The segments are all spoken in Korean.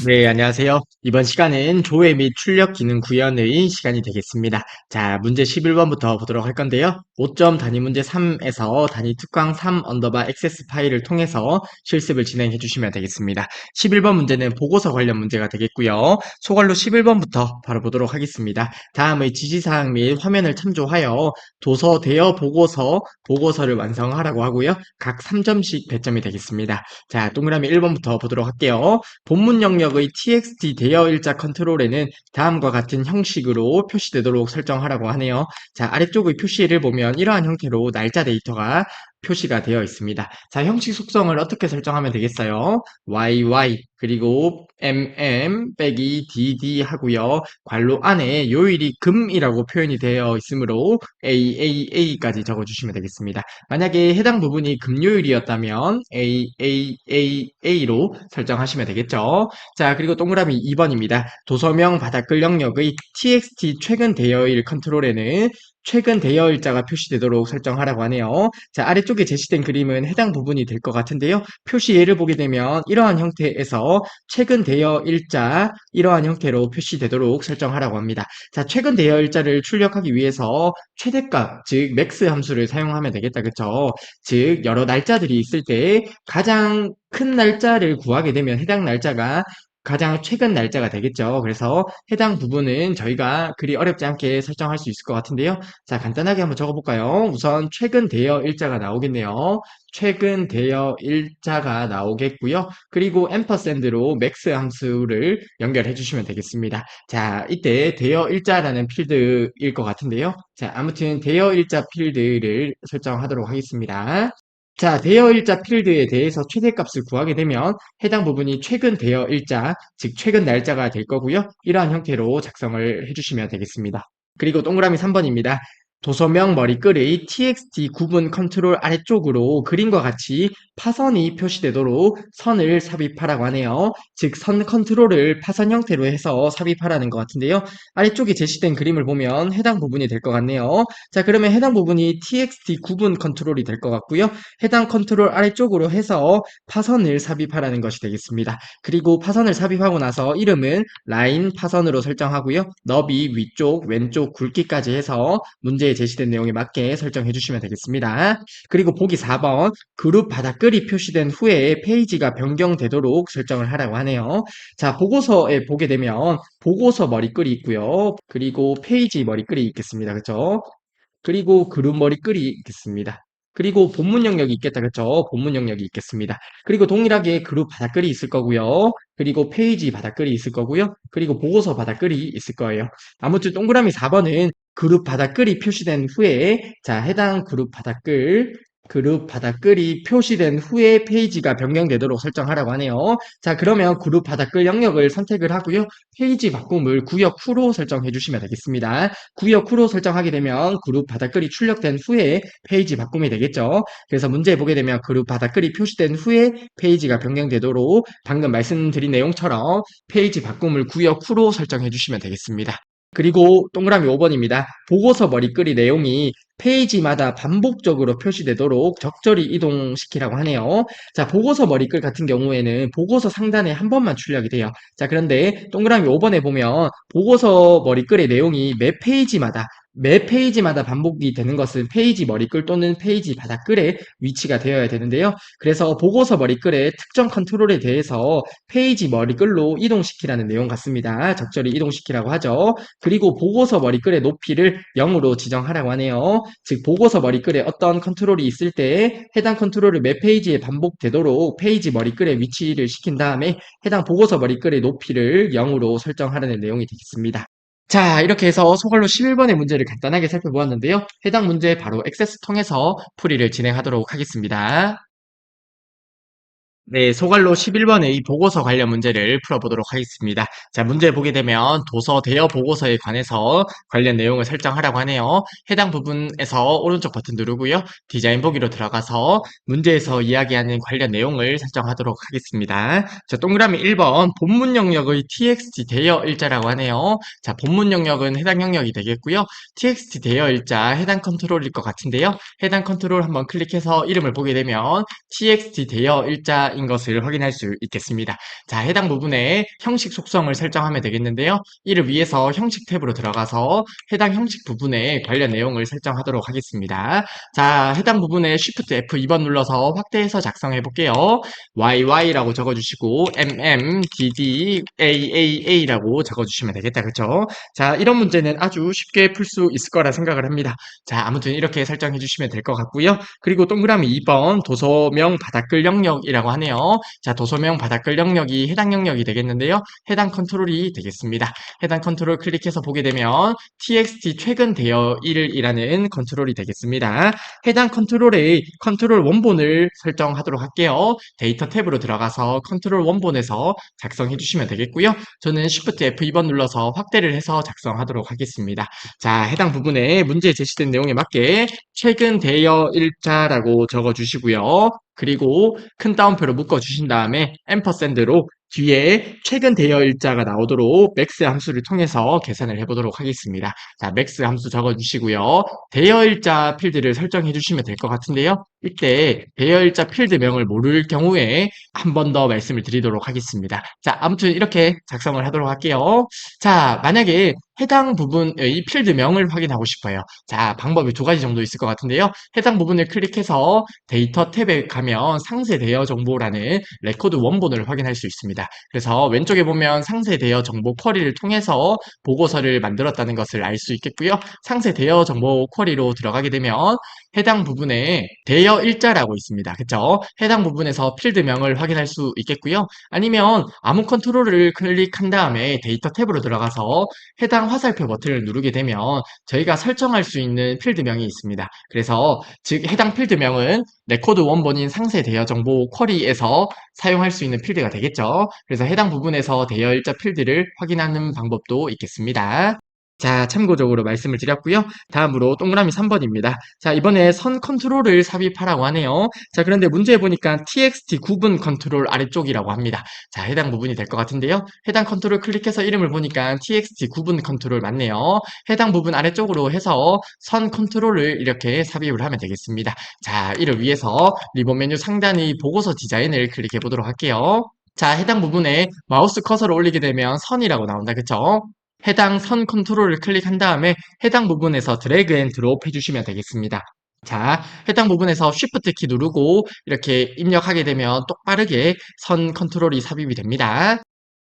네, 안녕하세요. 이번 시간은 조회 및 출력 기능 구현의 시간이 되겠습니다. 자, 문제 11번부터 보도록 할 건데요. 5점 단위 문제 3에서 단위 특강 3 언더바 액세스 파일을 통해서 실습을 진행해 주시면 되겠습니다. 11번 문제는 보고서 관련 문제가 되겠고요. 소괄로 11번부터 바로 보도록 하겠습니다. 다음의 지시사항 및 화면을 참조하여 도서 대여 보고서를 완성하라고 하고요. 각 3점씩 배점이 되겠습니다. 자, 동그라미 1번부터 보도록 할게요. 본문 영역의 txt 대여 일자 컨트롤에는 다음과 같은 형식으로 표시되도록 설정하라고 하네요. 자, 아래쪽의 표시를 보면 이러한 형태로 날짜 데이터가 표시가 되어 있습니다. 자, 형식 속성을 어떻게 설정하면 되겠어요? yy 그리고 빼기 dd 하고요. 괄호 안에 요일이 금이라고 표현이 되어 있으므로 AAA까지 적어주시면 되겠습니다. 만약에 해당 부분이 금요일이었다면 AAAA로 설정하시면 되겠죠. 자, 그리고 동그라미 2번입니다. 도서명 바닥글 영역의 txt 최근 대여일 컨트롤에는 최근 대여일자가 표시되도록 설정하라고 하네요. 자, 아래쪽에 제시된 그림은 해당 부분이 될 것 같은데요. 표시 예를 보게 되면 이러한 형태에서 최근 대여일자 이러한 형태로 표시되도록 설정하라고 합니다. 자, 최근 대여일자를 출력하기 위해서 최대값, 즉 맥스 함수를 사용하면 되겠다. 그쵸? 즉 여러 날짜들이 있을 때 가장 큰 날짜를 구하게 되면 해당 날짜가 가장 최근 날짜가 되겠죠. 그래서 해당 부분은 저희가 그리 어렵지 않게 설정할 수 있을 것 같은데요. 자, 간단하게 한번 적어볼까요? 우선 최근 대여 일자가 나오겠네요. 최근 대여 일자가 나오겠고요. 그리고 앰퍼샌드로 맥스 함수를 연결해 주시면 되겠습니다. 자, 이때 대여 일자라는 필드일 것 같은데요. 자, 아무튼 대여 일자 필드를 설정하도록 하겠습니다. 자, 대여 일자 필드에 대해서 최대값을 구하게 되면 해당 부분이 최근 대여 일자, 즉 최근 날짜가 될 거고요. 이러한 형태로 작성을 해주시면 되겠습니다. 그리고 동그라미 3번입니다. 도서명 머리글의 txt 구분 컨트롤 아래쪽으로 그림과 같이 파선이 표시되도록 선을 삽입하라고 하네요. 즉, 선 컨트롤을 파선 형태로 해서 삽입하라는 것 같은데요. 아래쪽에 제시된 그림을 보면 해당 부분이 될 것 같네요. 자, 그러면 해당 부분이 txt 구분 컨트롤이 될 것 같고요. 해당 컨트롤 아래쪽으로 해서 파선을 삽입하라는 것이 되겠습니다. 그리고 파선을 삽입하고 나서 이름은 라인 파선으로 설정하고요. 너비 위쪽, 왼쪽 굵기까지 해서 문제에 제시된 내용에 맞게 설정해 주시면 되겠습니다. 그리고 보기 4번 그룹 바닥글이 표시된 후에 페이지가 변경되도록 설정을 하라고 하네요. 자, 보고서에 보게 되면 보고서 머리글이 있고요. 그리고 페이지 머리글이 있겠습니다. 그렇죠? 그리고 그룹 머리글이 있겠습니다. 그리고 본문 영역이 있겠다. 그렇죠? 본문 영역이 있겠습니다. 그리고 동일하게 그룹 바닥글이 있을 거고요. 그리고 페이지 바닥글이 있을 거고요. 그리고 보고서 바닥글이 있을 거예요. 아무튼 동그라미 4번은 그룹 바닥글이 표시된 후에 자, 해당 그룹 바닥글이 표시된 후에 페이지가 변경되도록 설정하라고 하네요. 자, 그러면 그룹 바닥글 영역을 선택을 하고요. 페이지 바꿈을 구역 후로 설정해 주시면 되겠습니다. 구역 후로 설정하게 되면 그룹 바닥글이 출력된 후에 페이지 바꿈이 되겠죠. 그래서 문제 보게 되면 그룹 바닥글이 표시된 후에 페이지가 변경되도록 방금 말씀드린 내용처럼 페이지 바꿈을 구역 후로 설정해 주시면 되겠습니다. 그리고 동그라미 5번입니다. 보고서 머리글이 내용이 페이지마다 반복적으로 표시되도록 적절히 이동시키라고 하네요. 자, 보고서 머리글 같은 경우에는 보고서 상단에 한 번만 출력이 돼요. 자, 그런데 동그라미 5번에 보면 보고서 머리글의 내용이 매 페이지마다 반복이 되는 것은 페이지 머리글 또는 페이지 바닥글에 위치가 되어야 되는데요. 그래서 보고서 머리글의 특정 컨트롤에 대해서 페이지 머리글로 이동시키라는 내용 같습니다. 적절히 이동시키라고 하죠. 그리고 보고서 머리글의 높이를 0으로 지정하라고 하네요. 즉 보고서 머리글에 어떤 컨트롤이 있을 때 해당 컨트롤을 매 페이지에 반복되도록 페이지 머리글에 위치를 시킨 다음에 해당 보고서 머리글의 높이를 0으로 설정하라는 내용이 되겠습니다. 자, 이렇게 해서 소괄로 11번의 문제를 간단하게 살펴보았는데요. 해당 문제 바로 액세스 통해서 풀이를 진행하도록 하겠습니다. 네, 소갈로 11번의 이 보고서 관련 문제를 풀어보도록 하겠습니다. 자, 문제 보게 되면 도서 대여 보고서에 관해서 관련 내용을 설정하라고 하네요. 해당 부분에서 오른쪽 버튼 누르고요. 디자인 보기로 들어가서 문제에서 이야기하는 관련 내용을 설정하도록 하겠습니다. 자, 동그라미 1번 본문 영역의 txt 대여 일자라고 하네요. 자, 본문 영역은 해당 영역이 되겠고요. txt 대여 일자 해당 컨트롤일 것 같은데요. 해당 컨트롤 한번 클릭해서 이름을 보게 되면 txt 대여 일자 일자인 것을 확인할 수 있겠습니다. 자, 해당 부분에 형식 속성을 설정하면 되겠는데요. 이를 위해서 형식 탭으로 들어가서 해당 형식 부분에 관련 내용을 설정하도록 하겠습니다. 자, 해당 부분에 Shift F2번 눌러서 확대해서 작성해 볼게요. YY라고 적어주시고 MMDDAAA라고 적어주시면 되겠다. 그쵸? 자, 이런 문제는 아주 쉽게 풀 수 있을 거라 생각을 합니다. 자, 아무튼 이렇게 설정해 주시면 될 것 같고요. 그리고 동그라미 2번 도서명 바닥글 영역이라고 하네요. 자, 도서명 바닥글 영역이 해당 영역이 되겠는데요. 해당 컨트롤이 되겠습니다. 해당 컨트롤 클릭해서 보게 되면 txt 최근 대여일이라는 컨트롤이 되겠습니다. 해당 컨트롤의 컨트롤 원본을 설정하도록 할게요. 데이터 탭으로 들어가서 컨트롤 원본에서 작성해 주시면 되겠고요. 저는 Shift F2번 눌러서 확대를 해서 작성하도록 하겠습니다. 자, 해당 부분에 문제에 제시된 내용에 맞게 최근 대여 일자라고 적어주시고요. 그리고 큰 따옴표로 묶어주신 다음에 앰퍼샌드로 뒤에 최근 대여 일자가 나오도록 맥스 함수를 통해서 계산을 해보도록 하겠습니다. 자, 맥스 함수 적어주시고요. 대여 일자 필드를 설정해 주시면 될 것 같은데요. 이때 대여 일자 필드명을 모를 경우에 한 번 더 말씀을 드리도록 하겠습니다. 자, 아무튼 이렇게 작성을 하도록 할게요. 자, 만약에 해당 부분의 필드명을 확인하고 싶어요. 자, 방법이 두 가지 정도 있을 것 같은데요. 해당 부분을 클릭해서 데이터 탭에 가면 상세 대여 정보라는 레코드 원본을 확인할 수 있습니다. 그래서 왼쪽에 보면 상세 대여 정보 쿼리를 통해서 보고서를 만들었다는 것을 알 수 있겠고요. 상세 대여 정보 쿼리로 들어가게 되면 해당 부분에 대여 일자라고 있습니다. 그쵸? 해당 부분에서 필드명을 확인할 수 있겠고요. 아니면 아무 컨트롤을 클릭한 다음에 데이터 탭으로 들어가서 해당 화살표 버튼을 누르게 되면 저희가 설정할 수 있는 필드명이 있습니다. 그래서 즉 해당 필드명은 레코드 원본인 상세 대여 정보 쿼리에서 사용할 수 있는 필드가 되겠죠. 그래서 해당 부분에서 대여 일자 필드를 확인하는 방법도 있겠습니다. 자, 참고적으로 말씀을 드렸고요. 다음으로 동그라미 3번입니다. 자, 이번에 선 컨트롤을 삽입하라고 하네요. 자, 그런데 문제에 보니까 txt 구분 컨트롤 아래쪽이라고 합니다. 자, 해당 부분이 될 것 같은데요. 해당 컨트롤 클릭해서 이름을 보니까 txt 구분 컨트롤 맞네요. 해당 부분 아래쪽으로 해서 선 컨트롤을 이렇게 삽입을 하면 되겠습니다. 자, 이를 위해서 리본 메뉴 상단의 보고서 디자인을 클릭해 보도록 할게요. 자, 해당 부분에 마우스 커서를 올리게 되면 선이라고 나온다. 그쵸? 해당 선 컨트롤을 클릭한 다음에 해당 부분에서 드래그 앤 드롭 해주시면 되겠습니다. 자, 해당 부분에서 Shift 키 누르고 이렇게 입력하게 되면 똑바르게 선 컨트롤이 삽입이 됩니다.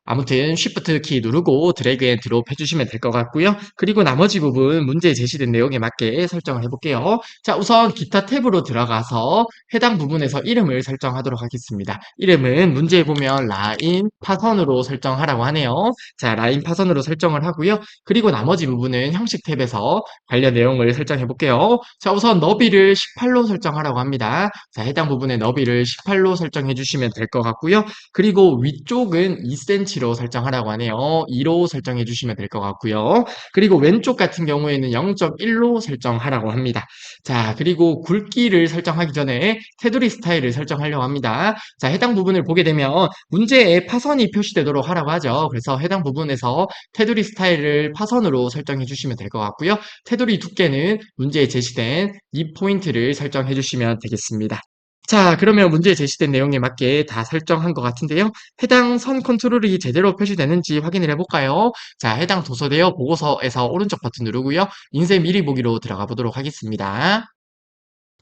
아무튼 Shift 키 누르고 드래그 앤 드롭 해주시면 될 것 같고요. 그리고 나머지 부분 문제에 제시된 내용에 맞게 설정을 해볼게요. 자, 우선 기타 탭으로 들어가서 해당 부분에서 이름을 설정하도록 하겠습니다. 이름은 문제에 보면 라인 파선으로 설정하라고 하네요. 자, 라인 파선으로 설정을 하고요. 그리고 나머지 부분은 형식 탭에서 관련 내용을 설정해 볼게요. 자, 우선 너비를 18로 설정하라고 합니다. 자, 해당 부분의 너비를 18로 설정해 주시면 될 것 같고요. 그리고 위쪽은 2cm로 설정하라고 하네요. 2로 설정해 주시면 될 것 같고요. 그리고 왼쪽 같은 경우에는 0.1로 설정하라고 합니다. 자, 그리고 굵기를 설정하기 전에 테두리 스타일을 설정하려고 합니다. 자, 해당 부분을 보게 되면 문제에 파선이 표시되도록 하라고 하죠. 그래서 해당 부분에서 테두리 스타일을 파선으로 설정해 주시면 될 것 같고요. 테두리 두께는 문제에 제시된 이 포인트를 설정해 주시면 되겠습니다. 자, 그러면 문제에 제시된 내용에 맞게 다 설정한 것 같은데요. 해당 선 컨트롤이 제대로 표시되는지 확인을 해볼까요? 자, 해당 도서대여 보고서에서 오른쪽 버튼 누르고요. 인쇄 미리 보기로 들어가 보도록 하겠습니다.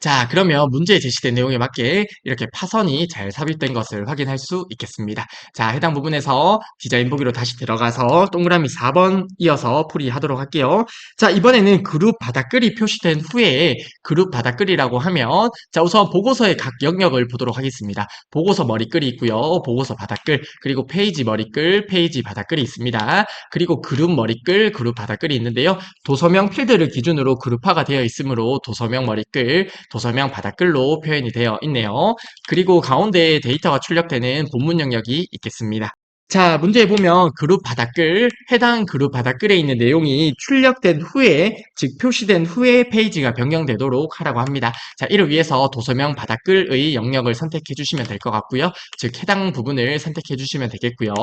자, 그러면 문제에 제시된 내용에 맞게 이렇게 파선이 잘 삽입된 것을 확인할 수 있겠습니다. 자, 해당 부분에서 디자인 보기로 다시 들어가서 동그라미 4번 이어서 풀이하도록 할게요. 자, 이번에는 그룹 바닥글이 표시된 후에 그룹 바닥글이라고 하면 자, 우선 보고서의 각 영역을 보도록 하겠습니다. 보고서 머리글이 있고요. 보고서 바닥글, 그리고 페이지 머리글, 페이지 바닥글이 있습니다. 그리고 그룹 머리글, 그룹 바닥글이 있는데요. 도서명 필드를 기준으로 그룹화가 되어 있으므로 도서명 머리글, 도서명 바닥글로 표현이 되어 있네요. 그리고 가운데에 데이터가 출력되는 본문 영역이 있겠습니다. 자, 문제에 보면 그룹 바닥글, 해당 그룹 바닥글에 있는 내용이 출력된 후에, 즉 표시된 후에 페이지가 변경되도록 하라고 합니다. 자, 이를 위해서 도서명 바닥글의 영역을 선택해 주시면 될 것 같고요. 즉 해당 부분을 선택해 주시면 되겠고요.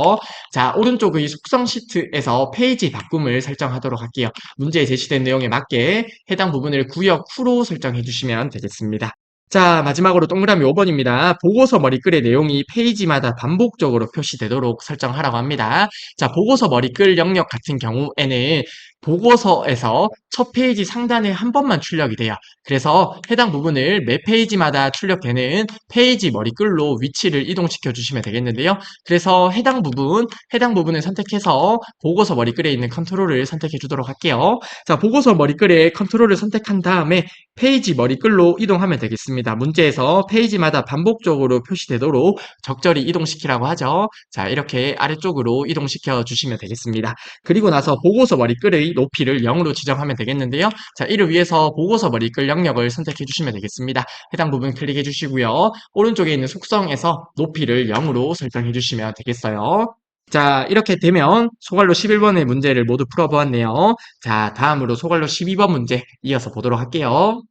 자, 오른쪽의 속성 시트에서 페이지 바꿈을 설정하도록 할게요. 문제에 제시된 내용에 맞게 해당 부분을 구역 후로 설정해 주시면 되겠습니다. 자, 마지막으로 동그라미 5번입니다. 보고서 머리글의 내용이 페이지마다 반복적으로 표시되도록 설정하라고 합니다. 자, 보고서 머리글 영역 같은 경우에는 보고서에서 첫 페이지 상단에 한 번만 출력이 돼요. 그래서 해당 부분을 매 페이지마다 출력되는 페이지 머리글로 위치를 이동시켜 주시면 되겠는데요. 그래서 해당 부분을 선택해서 보고서 머리글에 있는 컨트롤을 선택해 주도록 할게요. 자, 보고서 머리글의 컨트롤을 선택한 다음에 페이지 머리글로 이동하면 되겠습니다. 문제에서 페이지마다 반복적으로 표시되도록 적절히 이동시키라고 하죠. 자, 이렇게 아래쪽으로 이동시켜 주시면 되겠습니다. 그리고 나서 보고서 머리글의 높이를 0으로 지정하면 되겠는데요. 자, 이를 위해서 보고서 머리글 영역을 선택해 주시면 되겠습니다. 해당 부분 클릭해 주시고요. 오른쪽에 있는 속성에서 높이를 0으로 설정해 주시면 되겠어요. 자, 이렇게 되면 소괄로 11번의 문제를 모두 풀어보았네요. 자, 다음으로 소괄로 12번 문제 이어서 보도록 할게요.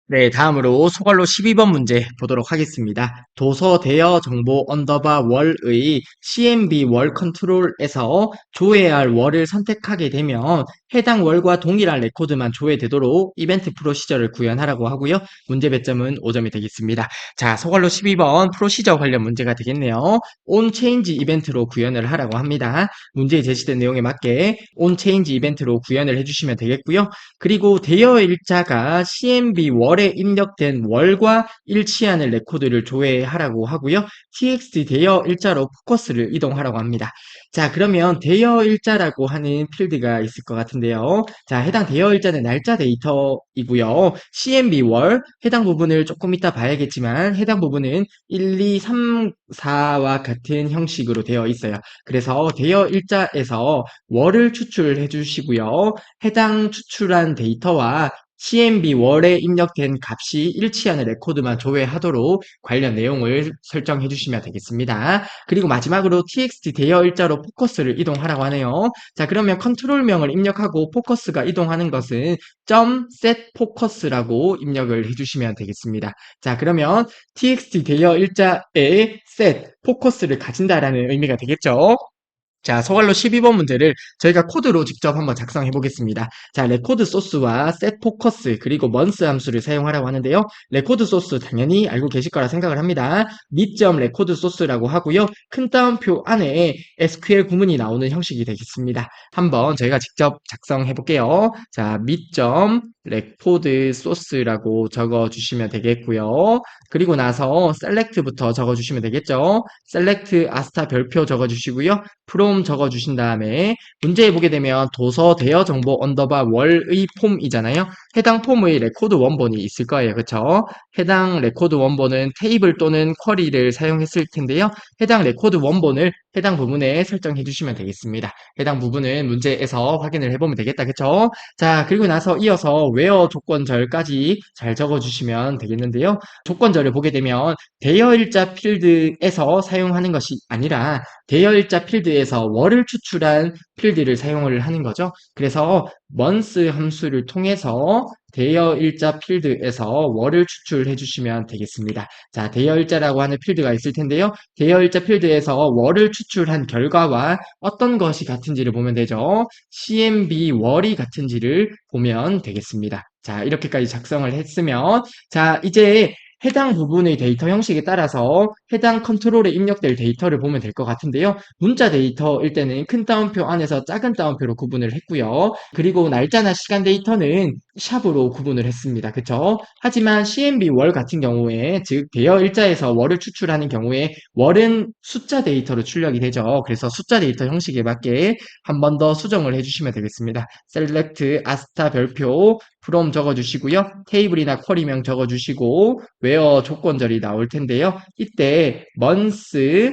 네, 다음으로 소괄로 12번 문제 보도록 하겠습니다. 도서 대여 정보 언더바 월의 CMB 월 컨트롤에서 조회할 월을 선택하게 되면 해당 월과 동일한 레코드만 조회되도록 이벤트 프로시저를 구현하라고 하고요. 문제 배점은 5점이 되겠습니다. 자, 소괄로 12번 프로시저 관련 문제가 되겠네요. on change 이벤트로 구현을 하라고 합니다. 문제에 제시된 내용에 맞게 on change 이벤트로 구현을 해주시면 되겠고요. 그리고 대여 일자가 CMB 월에 입력된 월과 일치하는 레코드를 조회하라고 하고요. TXT 대여 일자로 포커스를 이동하라고 합니다. 자, 그러면 대여 일자라고 하는 필드가 있을 것 같은데요. 자, 해당 대여 일자는 날짜 데이터이고요. CMB 월, 해당 부분을 조금 이따 봐야겠지만, 해당 부분은 1, 2, 3, 4와 같은 형식으로 되어 있어요. 그래서 대여 일자에서 월을 추출해 주시고요. 해당 추출한 데이터와 CMB 월에 입력된 값이 일치하는 레코드만 조회하도록 관련 내용을 설정해 주시면 되겠습니다. 그리고 마지막으로 txt 대여 일자로 포커스를 이동하라고 하네요. 자, 그러면 컨트롤명을 입력하고 포커스가 이동하는 것은 .setFocus라고 입력을 해주시면 되겠습니다. 자, 그러면 txt 대여 일자에 set 포커스를 가진다라는 의미가 되겠죠. 자, 소괄로 12번 문제를 저희가 코드로 직접 한번 작성해 보겠습니다. 자, 레코드 소스와 setFocus 그리고 months 함수를 사용하라고 하는데요. 레코드 소스 당연히 알고 계실 거라 생각을 합니다. 밑점 레코드 소스라고 하고요. 큰 따옴표 안에 SQL 구문이 나오는 형식이 되겠습니다. 한번 저희가 직접 작성해 볼게요. 자, 밑점 레코드 소스라고 적어 주시면 되겠고요. 그리고 나서 select부터 적어 주시면 되겠죠. select 아스타 별표 적어 주시고요. from 적어주신 다음에 문제에 보게 되면 도서 대여 정보 언더바 월의 폼이잖아요. 해당 폼의 레코드 원본이 있을 거예요. 그쵸? 해당 레코드 원본은 테이블 또는 쿼리를 사용했을 텐데요. 해당 레코드 원본을 해당 부분에 설정해 주시면 되겠습니다. 해당 부분은 문제에서 확인을 해보면 되겠다. 그쵸? 자, 그리고 나서 이어서 where 조건절까지 잘 적어주시면 되겠는데요. 조건절을 보게 되면 대여일자 필드에서 사용하는 것이 아니라 대여일자 필드에서 월을 추출한 필드를 사용을 하는 거죠. 그래서 months 함수를 통해서 대여일자 필드에서 월을 추출해 주시면 되겠습니다. 자, 대여일자라고 하는 필드가 있을 텐데요. 대여일자 필드에서 월을 추출한 결과와 어떤 것이 같은지를 보면 되죠. CMB 월이 같은지를 보면 되겠습니다. 자, 이렇게까지 작성을 했으면 자, 이제 해당 부분의 데이터 형식에 따라서 해당 컨트롤에 입력될 데이터를 보면 될 것 같은데요. 문자 데이터일 때는 큰 따옴표 안에서 작은 따옴표로 구분을 했고요. 그리고 날짜나 시간 데이터는 샵으로 구분을 했습니다. 그쵸? 하지만 CMB 월 같은 경우에, 즉 대여 일자에서 월을 추출하는 경우에 월은 숫자 데이터로 출력이 되죠. 그래서 숫자 데이터 형식에 맞게 한 번 더 수정을 해주시면 되겠습니다. select 아스타 별표 from 적어주시고요. 테이블이나 쿼리명 적어주시고 where 조건절이 나올 텐데요. 이때 months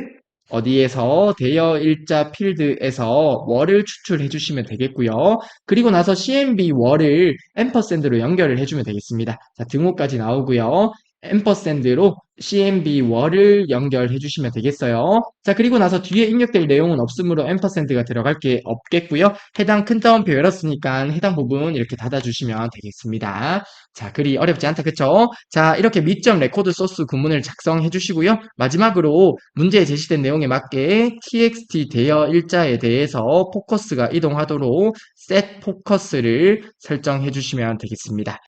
어디에서 대여 일자 필드에서 월을 추출해 주시면 되겠고요. 그리고 나서 CMB 월을 앰퍼샌드로 연결을 해주면 되겠습니다. 자, 등호까지 나오고요. 앰퍼샌드로 CMB 월을 연결해 주시면 되겠어요. 자, 그리고 나서 뒤에 입력될 내용은 없으므로 앰퍼샌드가 들어갈 게 없겠고요. 해당 큰 따옴표 열었으니까 해당 부분 이렇게 닫아주시면 되겠습니다. 자, 글이 어렵지 않다, 그쵸? 자, 이렇게 밑점 레코드 소스 구문을 작성해 주시고요. 마지막으로 문제에 제시된 내용에 맞게 txt 대여 일자에 대해서 포커스가 이동하도록 set 포커스를 설정해 주시면 되겠습니다.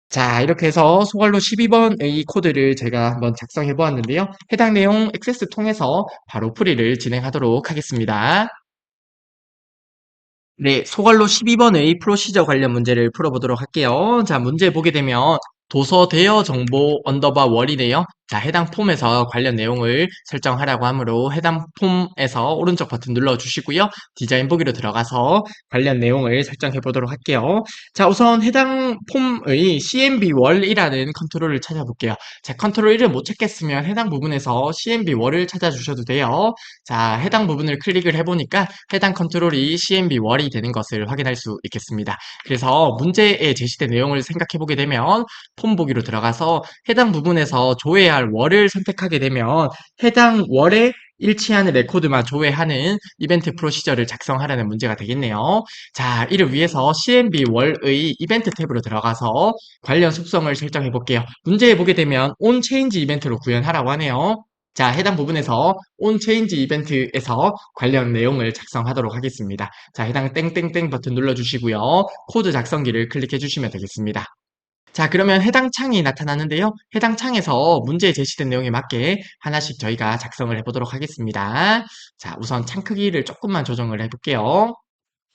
자, 이렇게 해서 소갈로 12번의 코드를 제가 한번 작성해 보았는데요. 해당 내용 액세스 통해서 바로 풀이를 진행하도록 하겠습니다. 네, 소갈로 12번의 프로시저 관련 문제를 풀어보도록 할게요. 자, 문제 보게 되면 도서 대여 정보 언더바 월이네요. 자, 해당 폼에서 관련 내용을 설정하라고 하므로 해당 폼에서 오른쪽 버튼 눌러주시고요. 디자인 보기로 들어가서 관련 내용을 설정해 보도록 할게요. 자, 우선 해당 폼의 CMB 월이라는 컨트롤을 찾아볼게요. 자, 컨트롤 1을 못 찾겠으면 해당 부분에서 CMB 월을 찾아주셔도 돼요. 자, 해당 부분을 클릭을 해보니까 해당 컨트롤이 CMB 월이 되는 것을 확인할 수 있겠습니다. 그래서 문제에 제시된 내용을 생각해 보게 되면 폼 보기로 들어가서 해당 부분에서 조회할 월을 선택하게 되면 해당 월에 일치하는 레코드만 조회하는 이벤트 프로시저를 작성하라는 문제가 되겠네요. 자, 이를 위해서 CMB 월의 이벤트 탭으로 들어가서 관련 속성을 설정해 볼게요. 문제에 보게 되면 onChange 이벤트로 구현하라고 하네요. 자, 해당 부분에서 onChange 이벤트에서 관련 내용을 작성하도록 하겠습니다. 자, 해당 땡땡땡 버튼 눌러주시고요. 코드 작성기를 클릭해 주시면 되겠습니다. 자, 그러면 해당 창이 나타나는데요. 해당 창에서 문제에 제시된 내용에 맞게 하나씩 저희가 작성을 해보도록 하겠습니다. 자, 우선 창 크기를 조금만 조정을 해볼게요.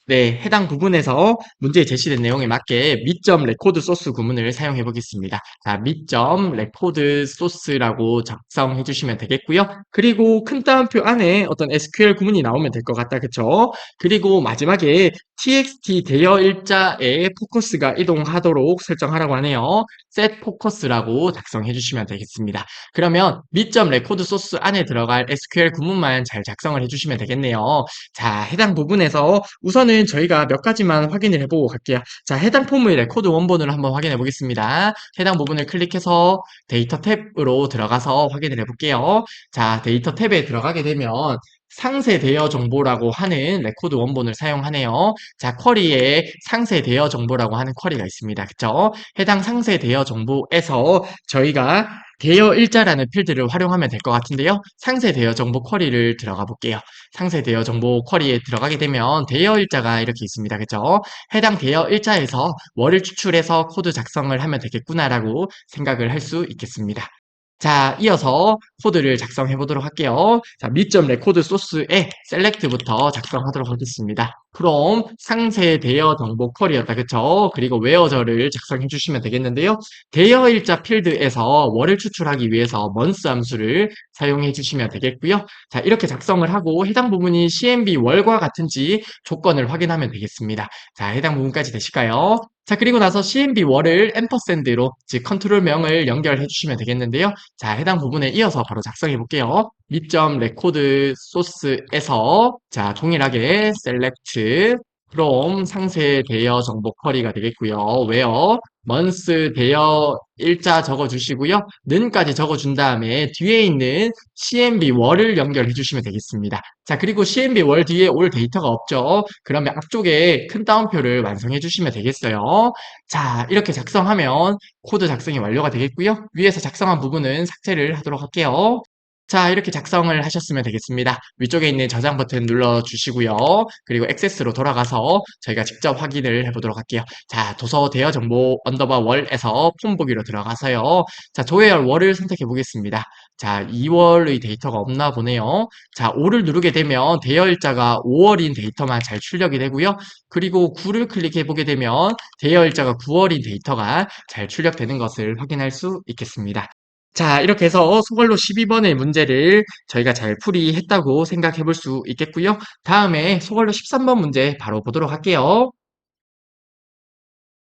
네, 해당 부분에서 문제에 제시된 내용에 맞게 미점 레코드 소스 구문을 사용해 보겠습니다. 자, 미점 레코드 소스라고 작성해 주시면 되겠고요. 그리고 큰 따옴표 안에 어떤 SQL 구문이 나오면 될 것 같다. 그쵸? 그리고 마지막에 txt 대여 일자에 포커스가 이동하도록 설정하라고 하네요. set 포커스라고 작성해 주시면 되겠습니다. 그러면 미점 레코드 소스 안에 들어갈 SQL 구문만 잘 작성을 해 주시면 되겠네요. 자, 해당 부분에서 우선은 저희가 몇 가지만 확인을 해보고 갈게요. 자, 해당 폼의 레코드 원본을 한번 확인해 보겠습니다. 해당 부분을 클릭해서 데이터 탭으로 들어가서 확인을 해볼게요. 자, 데이터 탭에 들어가게 되면 상세 대여 정보라고 하는 레코드 원본을 사용하네요. 자, 쿼리에 상세 대여 정보라고 하는 쿼리가 있습니다. 그쵸? 해당 상세 대여 정보에서 저희가 대여 일자라는 필드를 활용하면 될 것 같은데요. 상세 대여 정보 쿼리를 들어가 볼게요. 상세 대여 정보 쿼리에 들어가게 되면 대여 일자가 이렇게 있습니다. 그죠? 해당 대여 일자에서 월을 추출해서 코드 작성을 하면 되겠구나라고 생각을 할 수 있겠습니다. 자, 이어서 코드를 작성해 보도록 할게요. 자, 미점 레코드 소스에 셀렉트부터 작성하도록 하겠습니다. 그럼 상세 대여 정보 쿼리였다. 그쵸? 그리고 웨어저를 작성해 주시면 되겠는데요. 대여 일자 필드에서 월을 추출하기 위해서 months 함수를 사용해 주시면 되겠고요. 자, 이렇게 작성을 하고 해당 부분이 CMB 월과 같은지 조건을 확인하면 되겠습니다. 자, 해당 부분까지 되실까요? 자, 그리고 나서 CMB 월을 앰퍼샌드로, 즉 컨트롤명을 연결해 주시면 되겠는데요. 자, 해당 부분에 이어서 바로 작성해 볼게요. 미점 레코드 소스에서 자, 동일하게 select from 상세 대여 정보 쿼리가 되겠고요. where months 대여 일자 적어주시고요. 는까지 적어준 다음에 뒤에 있는 CMB 월을 연결해 주시면 되겠습니다. 자, 그리고 CMB 월 뒤에 올 데이터가 없죠. 그러면 앞쪽에 큰 따옴표를 완성해 주시면 되겠어요. 자, 이렇게 작성하면 코드 작성이 완료가 되겠고요. 위에서 작성한 부분은 삭제를 하도록 할게요. 자, 이렇게 작성을 하셨으면 되겠습니다. 위쪽에 있는 저장 버튼 눌러주시고요. 그리고 액세스로 돌아가서 저희가 직접 확인을 해보도록 할게요. 자, 도서 대여 정보 언더바 월에서 폼 보기로 들어가서요. 자, 조회할 월을 선택해 보겠습니다. 자, 2월의 데이터가 없나 보네요. 자, 5를 누르게 되면 대여 일자가 5월인 데이터만 잘 출력이 되고요. 그리고 9를 클릭해 보게 되면 대여 일자가 9월인 데이터가 잘 출력되는 것을 확인할 수 있겠습니다. 자, 이렇게 해서 소갈로 12번의 문제를 저희가 잘 풀이했다고 생각해 볼 수 있겠고요. 다음에 소갈로 13번 문제 바로 보도록 할게요.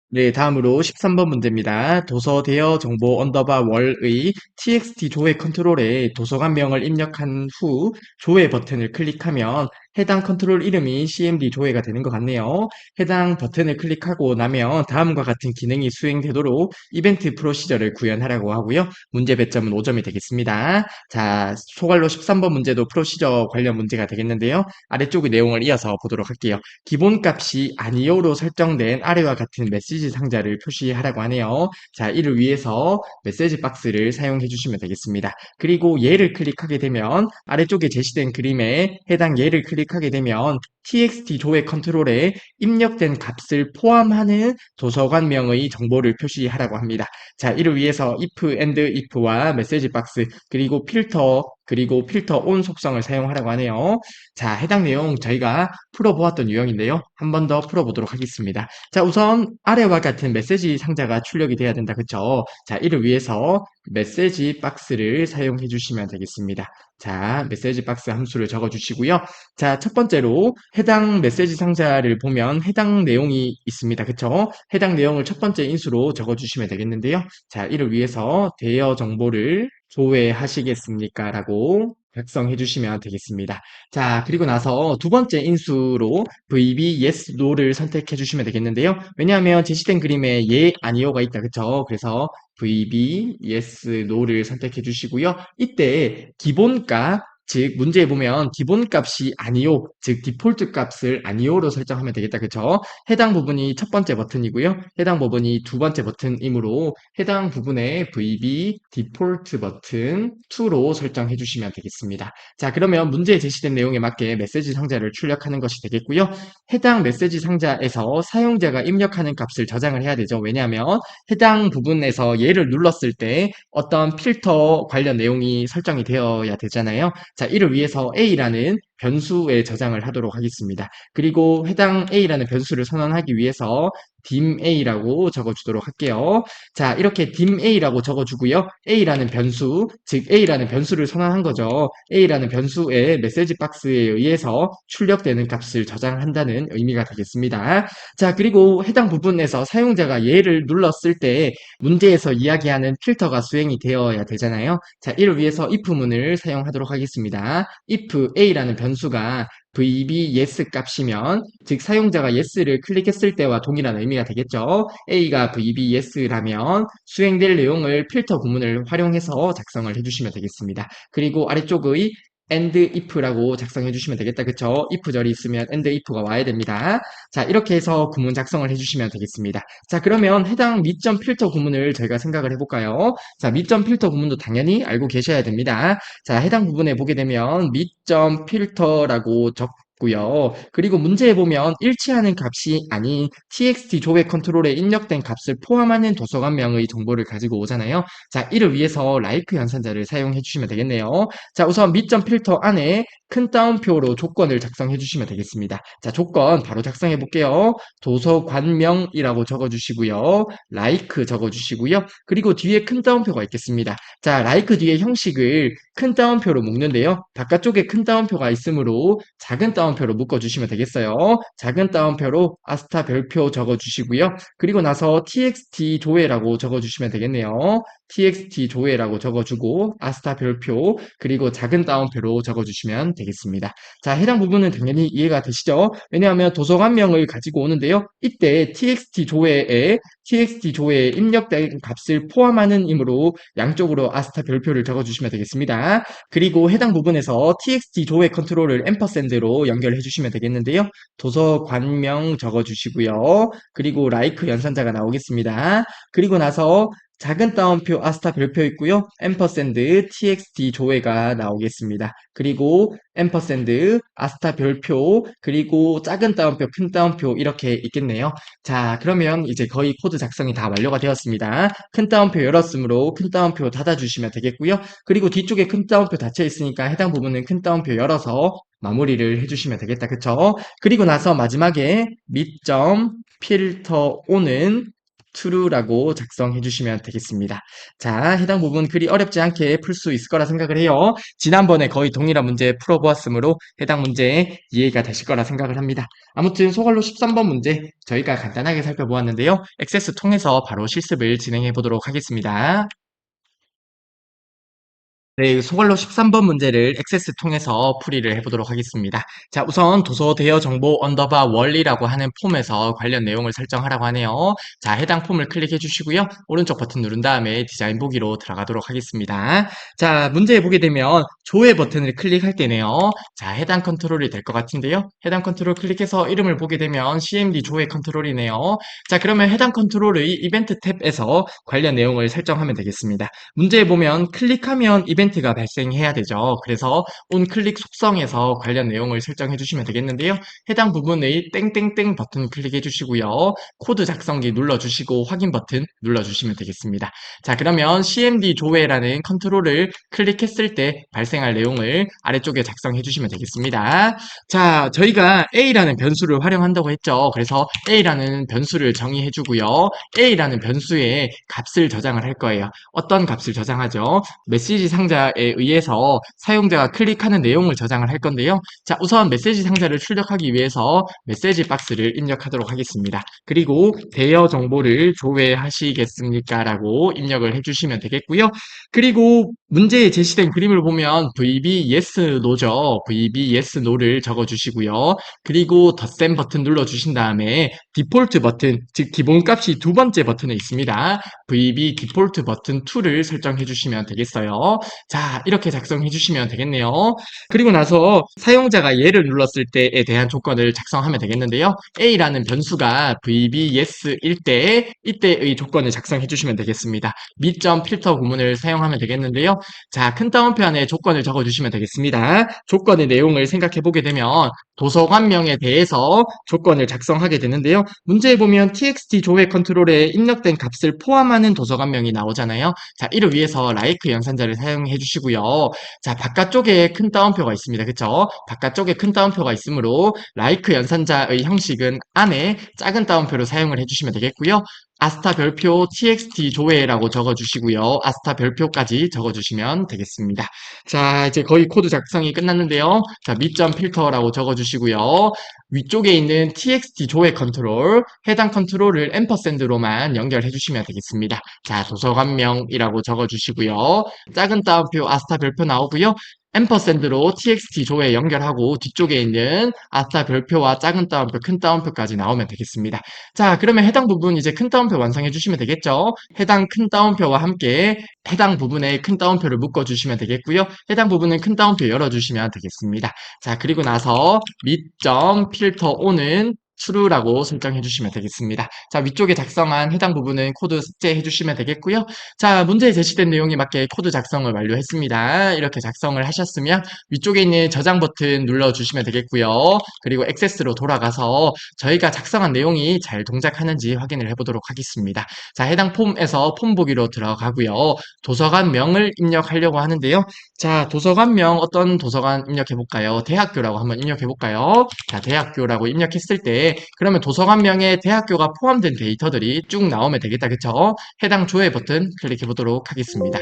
네, 다음으로 13번 문제입니다. 도서 대여 정보 언더바 월의 txt 조회 컨트롤에 도서관명을 입력한 후 조회 버튼을 클릭하면 해당 컨트롤 이름이 cmd 조회가 되는 것 같네요. 해당 버튼을 클릭하고 나면 다음과 같은 기능이 수행되도록 이벤트 프로시저를 구현하라고 하고요. 문제 배점은 5점이 되겠습니다. 자, 소갈로 13번 문제도 프로시저 관련 문제가 되겠는데요. 아래쪽의 내용을 이어서 보도록 할게요. 기본값이 아니요로 설정된 아래와 같은 메시지 상자를 표시하라고 하네요. 자, 이를 위해서 메시지 박스를 사용해 주시면 되겠습니다. 그리고 얘를 클릭하게 되면 아래쪽에 제시된 그림에 해당 얘를 클릭하게 되면 txt 조회 컨트롤에 입력된 값을 포함하는 도서관명의 정보를 표시하라고 합니다. 자, 이를 위해서 if, and if와 메시지 박스, 그리고 필터 온 속성을 사용하라고 하네요. 자, 해당 내용 저희가 풀어보았던 유형인데요. 한 번 더 풀어보도록 하겠습니다. 자, 우선 아래와 같은 메시지 상자가 출력이 돼야 된다. 그쵸? 자, 이를 위해서 메시지 박스를 사용해 주시면 되겠습니다. 자, 메시지 박스 함수를 적어 주시고요. 자, 첫 번째로 해당 메시지 상자를 보면 해당 내용이 있습니다. 그쵸? 해당 내용을 첫 번째 인수로 적어 주시면 되겠는데요. 자, 이를 위해서 대여 정보를 조회하시겠습니까? 라고 작성해 주시면 되겠습니다. 자, 그리고 나서 두 번째 인수로 VB yes, no를 선택해 주시면 되겠는데요. 왜냐하면 제시된 그림에 예, 아니요가 있다. 그쵸? 그래서 VB yes, no를 선택해 주시고요. 이때 기본값, 즉 문제에 보면 기본값이 아니요, 즉 디폴트 값을 아니요로 설정하면 되겠다. 그쵸? 해당 부분이 첫 번째 버튼이고요. 해당 부분이 두 번째 버튼이므로 해당 부분에 VB 디폴트 버튼 2로 설정해 주시면 되겠습니다. 자, 그러면 문제에 제시된 내용에 맞게 메시지 상자를 출력하는 것이 되겠고요. 해당 메시지 상자에서 사용자가 입력하는 값을 저장을 해야 되죠. 왜냐하면 해당 부분에서 얘를 눌렀을 때 어떤 필터 관련 내용이 설정이 되어야 되잖아요. 자, 이를 위해서 A라는 변수에 저장을 하도록 하겠습니다. 그리고 해당 A라는 변수를 선언하기 위해서 dimA라고 적어주도록 할게요. 자, 이렇게 dimA라고 적어주고요. A라는 변수, 즉 A라는 변수를 선언한 거죠. A라는 변수의 메시지 박스에 의해서 출력되는 값을 저장한다는 의미가 되겠습니다. 자, 그리고 해당 부분에서 사용자가 얘를 눌렀을 때 문제에서 이야기하는 필터가 수행이 되어야 되잖아요. 자, 이를 위해서 if문을 사용하도록 하겠습니다. if A라는 변수가 VB yes 값이면 즉 사용자가 yes를 클릭했을 때와 동일한 의미가 되겠죠. A가 VB yes라면 수행될 내용을 필터 구문을 활용해서 작성을 해주시면 되겠습니다. 그리고 아래쪽의 and if라고 작성해 주시면 되겠다. 그쵸? if 절이 있으면 and if가 와야 됩니다. 자, 이렇게 해서 구문 작성을 해주시면 되겠습니다. 자, 그러면 해당 미점 필터 구문을 저희가 생각을 해볼까요? 자, 미점 필터 구문도 당연히 알고 계셔야 됩니다. 자, 해당 부분에 보게 되면 미점 필터라고 적고요. 그리고 문제에 보면 일치하는 값이 아닌 txt 조회 컨트롤에 입력된 값을 포함하는 도서관명의 정보를 가지고 오잖아요. 자, 이를 위해서 like 연산자를 사용해 주시면 되겠네요. 자, 우선 미점 필터 안에 큰 따옴표로 조건을 작성해 주시면 되겠습니다. 자, 조건 바로 작성해 볼게요. 도서관명이라고 적어 주시고요. like 적어 주시고요. 그리고 뒤에 큰 따옴표가 있겠습니다. 자, like 뒤에 형식을 큰 따옴표로 묶는데요. 바깥쪽에 큰 따옴표가 있으므로 작은 따옴표로 묶어 주시면 되겠어요. 작은 따옴표로 아스타 별표 적어 주시고요. 그리고 나서 txt 조회라고 적어 주시면 되겠네요. txt 조회라고 적어주고 아스타 별표 그리고 작은 따옴표로 적어주시면 되겠습니다. 자, 해당 부분은 당연히 이해가 되시죠? 왜냐하면 도서관명을 가지고 오는데요. 이때 txt 조회에 입력된 값을 포함하는 이므로 양쪽으로 아스타 별표를 적어주시면 되겠습니다. 그리고 해당 부분에서 txt 조회 컨트롤을 앰퍼샌드로 연결해 주시면 되겠는데요. 도서관명 적어주시고요. 그리고 like 연산자가 나오겠습니다. 그리고 나서 작은 따옴표 아스타 별표 있고요. 앰퍼샌드 txt 조회가 나오겠습니다. 그리고 앰퍼샌드 아스타 별표 그리고 작은 따옴표 큰 따옴표 이렇게 있겠네요. 자, 그러면 이제 거의 코드 작성이 다 완료가 되었습니다. 큰 따옴표 열었으므로 큰 따옴표 닫아주시면 되겠고요. 그리고 뒤쪽에 큰 따옴표 닫혀 있으니까 해당 부분은 큰 따옴표 열어서 마무리를 해주시면 되겠다. 그쵸? 그리고 나서 마지막에 밑점 필터 오는 true라고 작성해 주시면 되겠습니다. 자, 해당 부분 그리 어렵지 않게 풀 수 있을 거라 생각을 해요. 지난번에 거의 동일한 문제 풀어보았으므로 해당 문제 이해가 되실 거라 생각을 합니다. 아무튼 소갈로 13번 문제 저희가 간단하게 살펴보았는데요. 액세스 통해서 바로 실습을 진행해 보도록 하겠습니다. 네, 소갈로 13번 문제를 액세스 통해서 풀이를 해보도록 하겠습니다. 자, 우선 도서 대여 정보 언더바 월이라고 하는 폼에서 관련 내용을 설정하라고 하네요. 자, 해당 폼을 클릭해 주시고요. 오른쪽 버튼 누른 다음에 디자인 보기로 들어가도록 하겠습니다. 자, 문제에 보게 되면 조회 버튼을 클릭할 때네요. 자, 해당 컨트롤이 될 것 같은데요. 해당 컨트롤 클릭해서 이름을 보게 되면 CMD 조회 컨트롤이네요. 자, 그러면 해당 컨트롤의 이벤트 탭에서 관련 내용을 설정하면 되겠습니다. 문제에 보면 클릭하면 이벤트 이벤트가 발생해야 되죠. 그래서 onClick 속성에서 관련 내용을 설정해 주시면 되겠는데요. 해당 부분의 땡땡땡 버튼 클릭해 주시고요. 코드 작성기 눌러주시고 확인 버튼 눌러주시면 되겠습니다. 자, 그러면 cmd 조회라는 컨트롤을 클릭했을 때 발생할 내용을 아래쪽에 작성해 주시면 되겠습니다. 자, 저희가 a라는 변수를 활용한다고 했죠. 그래서 a라는 변수를 정의해 주고요. a라는 변수에 값을 저장을 할 거예요. 어떤 값을 저장하죠? 메시지 상자에 의해서 사용자가 클릭하는 내용을 저장을 할 건데요. 자, 우선 메시지 상자를 출력하기 위해서 메시지 박스를 입력하도록 하겠습니다. 그리고 대여 정보를 조회하시겠습니까? 라고 입력을 해주시면 되겠고요. 그리고 문제에 제시된 그림을 보면 VB Yes No죠. VB Yes No를 적어주시고요. 그리고 덧셈 버튼 눌러주신 다음에 디폴트 버튼, 즉 기본값이 두 번째 버튼에 있습니다. VB 디폴트 버튼 2를 설정해 주시면 되겠어요. 자, 이렇게 작성해 주시면 되겠네요. 그리고 나서 사용자가 얘를 눌렀을 때에 대한 조건을 작성하면 되겠는데요. a라는 변수가 VBS일 때 이때의 조건을 작성해 주시면 되겠습니다. 미점 필터 구문을 사용하면 되겠는데요. 자, 큰 따옴표 안에 조건을 적어 주시면 되겠습니다. 조건의 내용을 생각해 보게 되면 도서관명에 대해서 조건을 작성하게 되는데요. 문제에 보면 txt 조회 컨트롤에 입력된 값을 포함하는 도서관명이 나오잖아요. 자, 이를 위해서 like 연산자를 사용해 주시고요. 자, 바깥쪽에 큰 따옴표가 있습니다. 그쵸? 바깥쪽에 큰 따옴표가 있으므로 like 연산자의 형식은 안에 작은 따옴표로 사용을 해주시면 되겠고요. 아스타 별표 txt 조회라고 적어주시고요. 아스타 별표까지 적어주시면 되겠습니다. 자, 이제 거의 코드 작성이 끝났는데요. 자, 밑점 필터라고 적어주시고요. 위쪽에 있는 txt 조회 컨트롤, 해당 컨트롤을 앰퍼샌드로만 연결해 주시면 되겠습니다. 자, 도서관명이라고 적어주시고요. 작은 따옴표 아스타 별표 나오고요. 앰퍼샌드로 txt 조회 연결하고 뒤쪽에 있는 아스타 별표와 작은 따옴표, 큰 따옴표까지 나오면 되겠습니다. 자, 그러면 해당 부분 이제 큰 따옴표 완성해 주시면 되겠죠? 해당 큰 따옴표와 함께 해당 부분에 큰 따옴표를 묶어 주시면 되겠고요. 해당 부분은 큰 따옴표 열어 주시면 되겠습니다. 자, 그리고 나서 밑점 필터 on은 true라고 설정해 주시면 되겠습니다. 자, 위쪽에 작성한 해당 부분은 코드 삭제해 주시면 되겠고요. 자, 문제에 제시된 내용에 맞게 코드 작성을 완료했습니다. 이렇게 작성을 하셨으면 위쪽에 있는 저장 버튼 눌러 주시면 되겠고요. 그리고 액세스로 돌아가서 저희가 작성한 내용이 잘 동작하는지 확인을 해보도록 하겠습니다. 자, 해당 폼에서 폼 보기로 들어가고요. 도서관명을 입력하려고 하는데요. 자, 도서관명 어떤 도서관 입력해 볼까요? 대학교라고 한번 입력해 볼까요? 자, 대학교라고 입력했을 때 그러면 도서관명에 대학교가 포함된 데이터들이 쭉 나오면 되겠다. 그쵸? 해당 조회 버튼 클릭해 보도록 하겠습니다.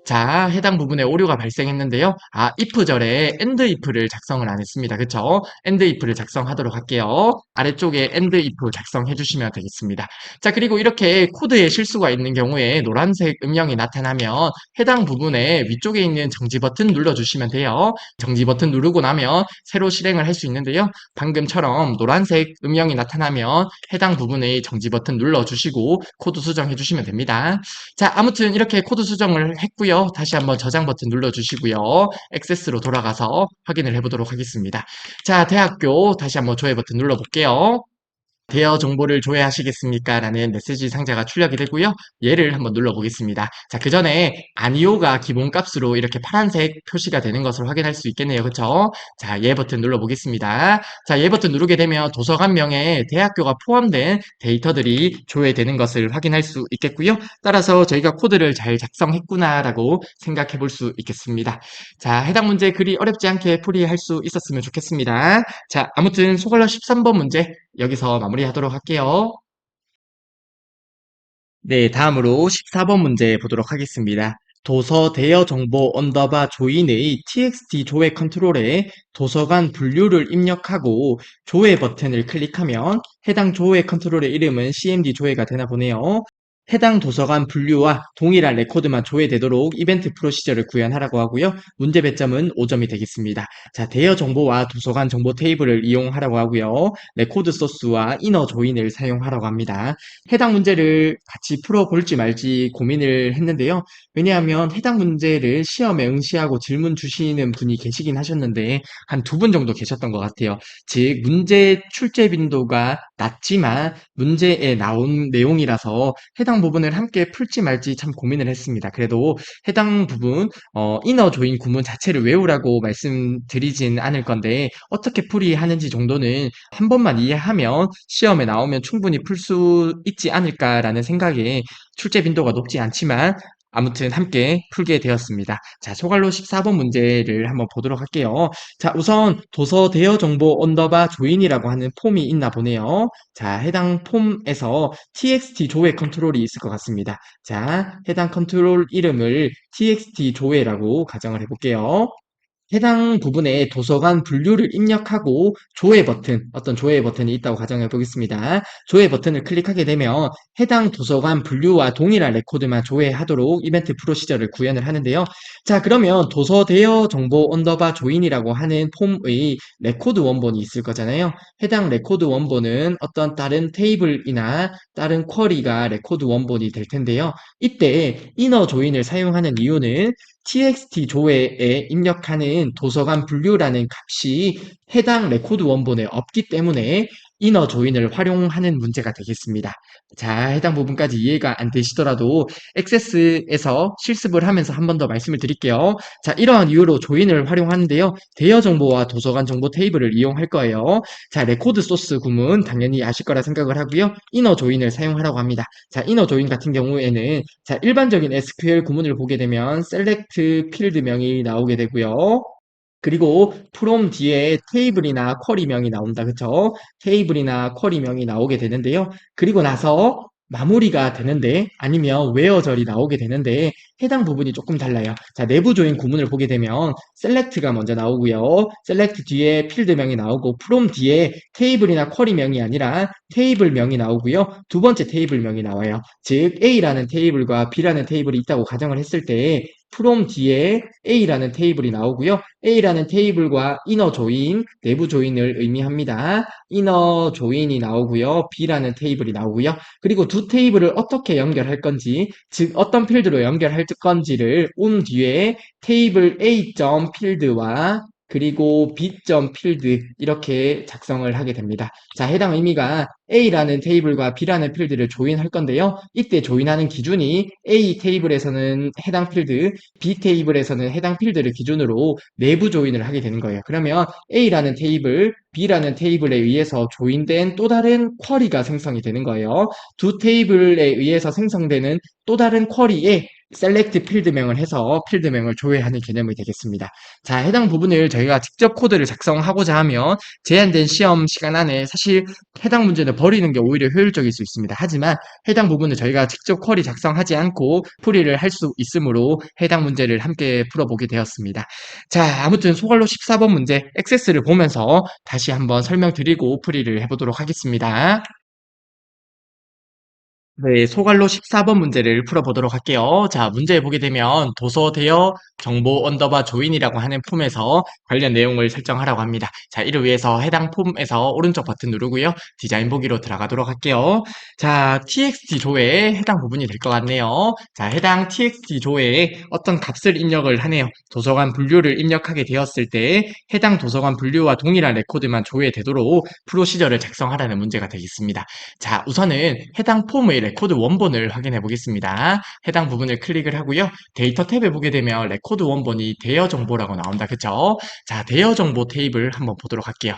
자, 해당 부분에 오류가 발생했는데요. 아, if절에 end if를 작성을 안 했습니다. 그쵸? end if를 작성하도록 할게요. 아래쪽에 end if 작성해 주시면 되겠습니다. 자, 그리고 이렇게 코드에 실수가 있는 경우에 노란색 음영이 나타나면 해당 부분에 위쪽에 있는 정지 버튼 눌러주시면 돼요. 정지 버튼 누르고 나면 새로 실행을 할 수 있는데요. 방금처럼 노란색 음영이 나타나면 해당 부분에 정지 버튼 눌러주시고 코드 수정해 주시면 됩니다. 자, 아무튼 이렇게 코드 수정을 했고요. 다시 한번 저장 버튼 눌러주시고요. 액세스로 돌아가서 확인을 해보도록 하겠습니다. 자, 대학교 다시 한번 조회 버튼 눌러볼게요. 대여 정보를 조회하시겠습니까? 라는 메시지 상자가 출력이 되고요. 얘를 한번 눌러보겠습니다. 자, 그 전에 아니오가 기본값으로 이렇게 파란색 표시가 되는 것을 확인할 수 있겠네요. 그쵸? 자, 얘 버튼 눌러보겠습니다. 자, 얘 버튼 누르게 되면 도서관명에 대학교가 포함된 데이터들이 조회되는 것을 확인할 수 있겠고요. 따라서 저희가 코드를 잘 작성했구나라고 생각해 볼 수 있겠습니다. 자, 해당 문제 그리 어렵지 않게 풀이할 수 있었으면 좋겠습니다. 자, 아무튼 소갈러 13번 문제 여기서 마무리하도록 할게요. 네, 다음으로 14번 문제 보도록 하겠습니다. 도서 대여 정보 언더바 조인의 txt 조회 컨트롤에 도서관 분류를 입력하고 조회 버튼을 클릭하면 해당 조회 컨트롤의 이름은 cmd 조회가 되나 보네요. 해당 도서관 분류와 동일한 레코드만 조회되도록 이벤트 프로시저를 구현하라고 하고요. 문제 배점은 5점이 되겠습니다. 자, 대여 정보와 도서관 정보 테이블을 이용하라고 하고요. 레코드 소스와 이너 조인을 사용하라고 합니다. 해당 문제를 같이 풀어볼지 말지 고민을 했는데요. 왜냐하면 해당 문제를 시험에 응시하고 질문 주시는 분이 계시긴 하셨는데 한 두 분 정도 계셨던 것 같아요. 즉 문제 출제 빈도가 낮지만 문제에 나온 내용이라서 해당 부분을 함께 풀지 말지 참 고민을 했습니다. 그래도 해당 부분 이너 조인 구문 자체를 외우라고 말씀드리진 않을 건데 어떻게 풀이하는지 정도는 한 번만 이해하면 시험에 나오면 충분히 풀 수 있지 않을까라는 생각에 출제 빈도가 높지 않지만 아무튼 함께 풀게 되었습니다. 자, 소갈로 14번 문제를 한번 보도록 할게요. 자, 우선 도서 대여 정보 언더바 조인이라고 하는 폼이 있나 보네요. 자, 해당 폼에서 txt 조회 컨트롤이 있을 것 같습니다. 자, 해당 컨트롤 이름을 txt 조회라고 가정을 해볼게요. 해당 부분에 도서관 분류를 입력하고 조회 버튼, 어떤 조회 버튼이 있다고 가정해 보겠습니다. 조회 버튼을 클릭하게 되면 해당 도서관 분류와 동일한 레코드만 조회하도록 이벤트 프로시저를 구현을 하는데요. 자, 그러면 도서 대여 정보 언더바 조인이라고 하는 폼의 레코드 원본이 있을 거잖아요. 해당 레코드 원본은 어떤 다른 테이블이나 다른 쿼리가 레코드 원본이 될 텐데요. 이때 이너 조인을 사용하는 이유는 txt 조회에 입력하는 도서관 분류라는 값이 해당 레코드 원본에 없기 때문에 이너 조인을 활용하는 문제가 되겠습니다. 자, 해당 부분까지 이해가 안 되시더라도 액세스에서 실습을 하면서 한 번 더 말씀을 드릴게요. 자, 이러한 이유로 조인을 활용하는데요. 대여 정보와 도서관 정보 테이블을 이용할 거예요. 자, 레코드 소스 구문 당연히 아실 거라 생각을 하고요. 이너 조인을 사용하라고 합니다. 자, 이너 조인 같은 경우에는 자, 일반적인 SQL 구문을 보게 되면 select 필드명이 나오게 되고요. 그리고 from 뒤에 테이블이나 쿼리명이 나온다. 그쵸? 테이블이나 쿼리명이 나오게 되는데요. 그리고 나서 마무리가 되는데 아니면 where절이 나오게 되는데 해당 부분이 조금 달라요. 자, 내부 조인 구문을 보게 되면 select가 먼저 나오고요. select 뒤에 필드명이 나오고 from 뒤에 테이블이나 쿼리명이 아니라 테이블명이 나오고요. 두 번째 테이블명이 나와요. 즉 A라는 테이블과 B라는 테이블이 있다고 가정을 했을 때 from 뒤에 A라는 테이블이 나오고요. A라는 테이블과 이너 조인, 내부 조인을 의미합니다. 이너 조인이 나오고요. B라는 테이블이 나오고요. 그리고 두 테이블을 어떻게 연결할 건지, 즉 어떤 필드로 연결할 건지를 뒤에 테이블 A.필드와 그리고 B.필드 이렇게 작성을 하게 됩니다. 자, 해당 의미가 A라는 테이블과 B라는 필드를 조인할 건데요. 이때 조인하는 기준이 A 테이블에서는 해당 필드, B 테이블에서는 해당 필드를 기준으로 내부 조인을 하게 되는 거예요. 그러면 A라는 테이블, B라는 테이블에 의해서 조인된 또 다른 쿼리가 생성이 되는 거예요. 두 테이블에 의해서 생성되는 또 다른 쿼리에 select 필드명을 해서 필드명을 조회하는 개념이 되겠습니다. 자, 해당 부분을 저희가 직접 코드를 작성하고자 하면 제한된 시험 시간 안에 사실 해당 문제는 버리는 게 오히려 효율적일 수 있습니다. 하지만 해당 부분을 저희가 직접 쿼리 작성하지 않고 풀이를 할 수 있으므로 해당 문제를 함께 풀어보게 되었습니다. 자, 아무튼 소갈로 14번 문제 액세스를 보면서 다시 한번 설명드리고 풀이를 해보도록 하겠습니다. 네, 소갈로 14번 문제를 풀어보도록 할게요. 자, 문제 보게 되면 도서 대여 정보 언더바 조인이라고 하는 폼에서 관련 내용을 설정하라고 합니다. 자, 이를 위해서 해당 폼에서 오른쪽 버튼 누르고요. 디자인 보기로 들어가도록 할게요. 자, txt 조회에 해당 부분이 될 것 같네요. 자, 해당 txt 조회에 어떤 값을 입력을 하네요. 도서관 분류를 입력하게 되었을 때 해당 도서관 분류와 동일한 레코드만 조회되도록 프로시저를 작성하라는 문제가 되겠습니다. 자, 우선은 해당 폼의 레코드 원본을 확인해 보겠습니다. 해당 부분을 클릭을 하고요. 데이터 탭에 보게 되면 레코드 원본이 대여 정보라고 나온다. 그쵸? 자, 대여 정보 테이블 한번 보도록 할게요.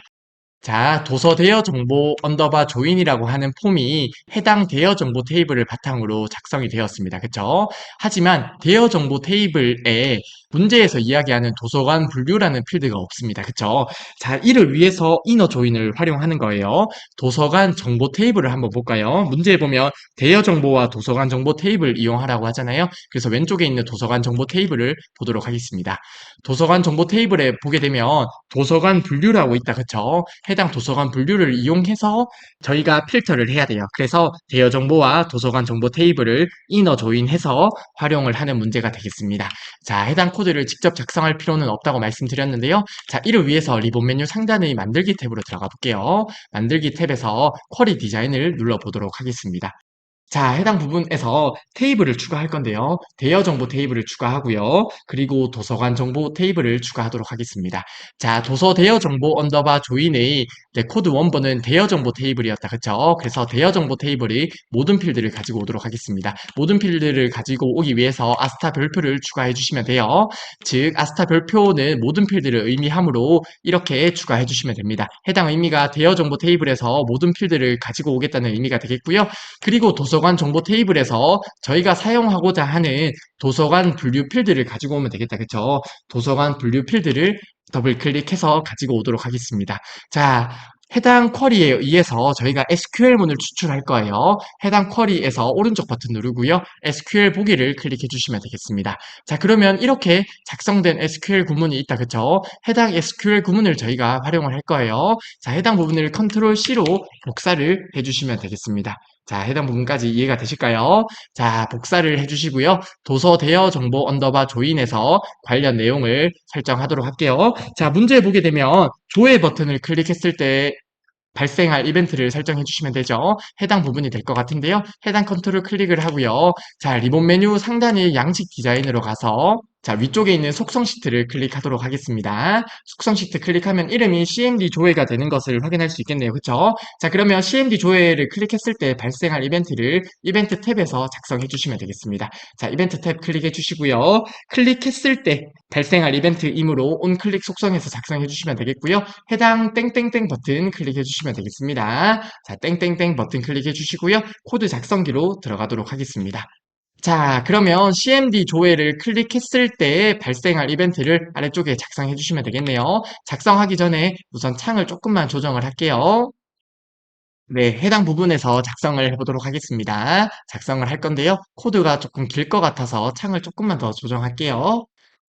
자, 도서 대여 정보 언더바 조인이라고 하는 폼이 해당 대여 정보 테이블을 바탕으로 작성이 되었습니다. 그쵸? 하지만 대여 정보 테이블에 문제에서 이야기하는 도서관 분류라는 필드가 없습니다. 그쵸? 자, 이를 위해서 이너 조인을 활용하는 거예요. 도서관 정보 테이블을 한번 볼까요? 문제에 보면 대여 정보와 도서관 정보 테이블 이용하라고 하잖아요. 그래서 왼쪽에 있는 도서관 정보 테이블을 보도록 하겠습니다. 도서관 정보 테이블에 보게 되면 도서관 분류라고 있다. 그쵸? 해당 도서관 분류를 이용해서 저희가 필터를 해야 돼요. 그래서 대여 정보와 도서관 정보 테이블을 이너 조인해서 활용을 하는 문제가 되겠습니다. 자, 해당 코드를 직접 작성할 필요는 없다고 말씀드렸는데요. 자, 이를 위해서 리본 메뉴 상단의 만들기 탭으로 들어가 볼게요. 만들기 탭에서 쿼리 디자인을 눌러보도록 하겠습니다. 자, 해당 부분에서 테이블을 추가할 건데요. 대여 정보 테이블을 추가하고요. 그리고 도서관 정보 테이블을 추가하도록 하겠습니다. 자, 도서 대여 정보 언더바 조인의 레코드 원본은 대여 정보 테이블이었다. 그쵸? 그래서 대여 정보 테이블이 모든 필드를 가지고 오도록 하겠습니다. 모든 필드를 가지고 오기 위해서 아스타 별표를 추가해 주시면 돼요. 즉, 아스타 별표는 모든 필드를 의미하므로 이렇게 추가해 주시면 됩니다. 해당 의미가 대여 정보 테이블에서 모든 필드를 가지고 오겠다는 의미가 되겠고요. 그리고 도서관 정보 테이블에서 저희가 사용하고자 하는 도서관 분류 필드를 가지고 오면 되겠다. 그쵸? 도서관 분류 필드를 더블 클릭해서 가지고 오도록 하겠습니다. 자, 해당 쿼리에 의해서 저희가 SQL문을 추출할 거예요. 해당 쿼리에서 오른쪽 버튼 누르고요. SQL 보기를 클릭해 주시면 되겠습니다. 자, 그러면 이렇게 작성된 SQL 구문이 있다. 그쵸? 해당 SQL 구문을 저희가 활용을 할 거예요. 자, 해당 부분을 컨트롤 C로 복사를 해주시면 되겠습니다. 자, 해당 부분까지 이해가 되실까요? 자, 복사를 해주시고요. 도서 대여 정보 언더바 조인에서 관련 내용을 설정하도록 할게요. 자, 문제 보게 되면 조회 버튼을 클릭했을 때 발생할 이벤트를 설정해 주시면 되죠. 해당 부분이 될 것 같은데요. 해당 컨트롤 클릭을 하고요. 자, 리본 메뉴 상단의 양식 디자인으로 가서 자, 위쪽에 있는 속성 시트를 클릭하도록 하겠습니다. 속성 시트 클릭하면 이름이 CMD 조회가 되는 것을 확인할 수 있겠네요. 그쵸? 자, 그러면 CMD 조회를 클릭했을 때 발생할 이벤트를 이벤트 탭에서 작성해 주시면 되겠습니다. 자, 이벤트 탭 클릭해 주시고요. 클릭했을 때 발생할 이벤트이므로 온클릭 속성에서 작성해 주시면 되겠고요. 해당 땡땡땡 버튼 클릭해 주시면 되겠습니다. 자, 땡땡땡 버튼 클릭해 주시고요. 코드 작성기로 들어가도록 하겠습니다. 자, 그러면 CMD 조회를 클릭했을 때 발생할 이벤트를 아래쪽에 작성해 주시면 되겠네요. 작성하기 전에 우선 창을 조금만 조정을 할게요. 네, 해당 부분에서 작성을 해보도록 하겠습니다. 작성을 할 건데요. 코드가 조금 길 것 같아서 창을 조금만 더 조정할게요.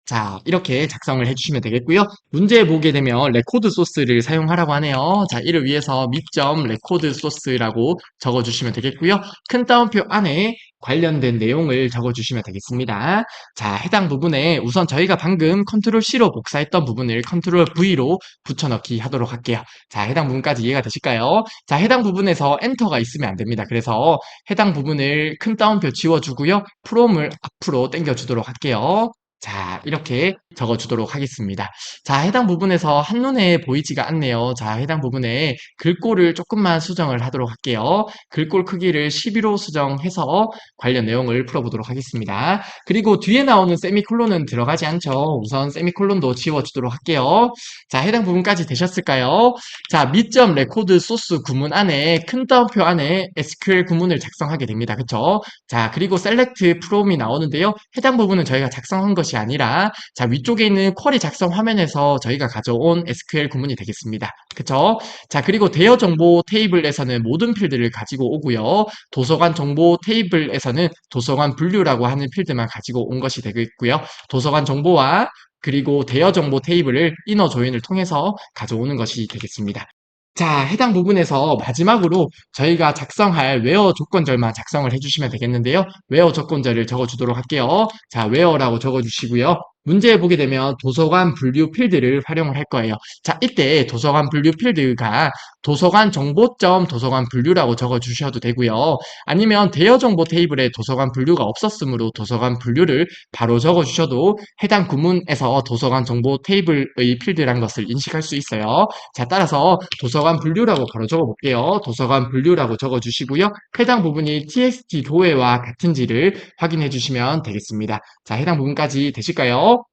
자, 이렇게 작성을 해주시면 되겠고요. 문제 보게 되면 레코드 소스를 사용하라고 하네요. 자, 이를 위해서 밑점 레코드 소스라고 적어주시면 되겠고요. 큰 따옴표 안에 관련된 내용을 적어주시면 되겠습니다. 자, 해당 부분에 우선 저희가 방금 컨트롤 C로 복사했던 부분을 컨트롤 V로 붙여넣기 하도록 할게요. 자, 해당 부분까지 이해가 되실까요? 자, 해당 부분에서 엔터가 있으면 안 됩니다. 그래서 해당 부분을 큰 따옴표 지워주고요. 프롬을 앞으로 당겨주도록 할게요. 자, 이렇게 적어주도록 하겠습니다. 자, 해당 부분에서 한눈에 보이지가 않네요. 자, 해당 부분에 글꼴을 조금만 수정을 하도록 할게요. 글꼴 크기를 12로 수정해서 관련 내용을 풀어보도록 하겠습니다. 그리고 뒤에 나오는 세미콜론은 들어가지 않죠. 우선 세미콜론도 지워주도록 할게요. 자, 해당 부분까지 되셨을까요? 자, 밑점 레코드 소스 구문 안에 큰 따옴표 안에 SQL 구문을 작성하게 됩니다. 그쵸? 자, 그리고 셀렉트 프롬이 나오는데요. 해당 부분은 저희가 작성한 것이 아니라 자, 위쪽에 있는 쿼리 작성 화면에서 저희가 가져온 SQL 구문이 되겠습니다. 그쵸? 자, 그리고 대여 정보 테이블에서는 모든 필드를 가지고 오고요. 도서관 정보 테이블에서는 도서관 분류라고 하는 필드만 가지고 온 것이 되겠고요. 도서관 정보와 그리고 대여 정보 테이블을 이너 조인을 통해서 가져오는 것이 되겠습니다. 자, 해당 부분에서 마지막으로 저희가 작성할 웨어 조건절만 작성을 해주시면 되겠는데요. 웨어 조건절을 적어주도록 할게요. 자, 웨어라고 적어주시고요. 문제에 보게 되면 도서관 분류 필드를 활용을 할 거예요. 자, 이때 도서관 분류 필드가 도서관 정보점 도서관 분류라고 적어주셔도 되고요. 아니면 대여 정보 테이블에 도서관 분류가 없었으므로 도서관 분류를 바로 적어주셔도 해당 구문에서 도서관 정보 테이블의 필드란 것을 인식할 수 있어요. 자, 따라서 도서관 분류라고 바로 적어볼게요. 도서관 분류라고 적어주시고요. 해당 부분이 txt 조회와 같은지를 확인해 주시면 되겠습니다. 자, 해당 부분까지 되실까요?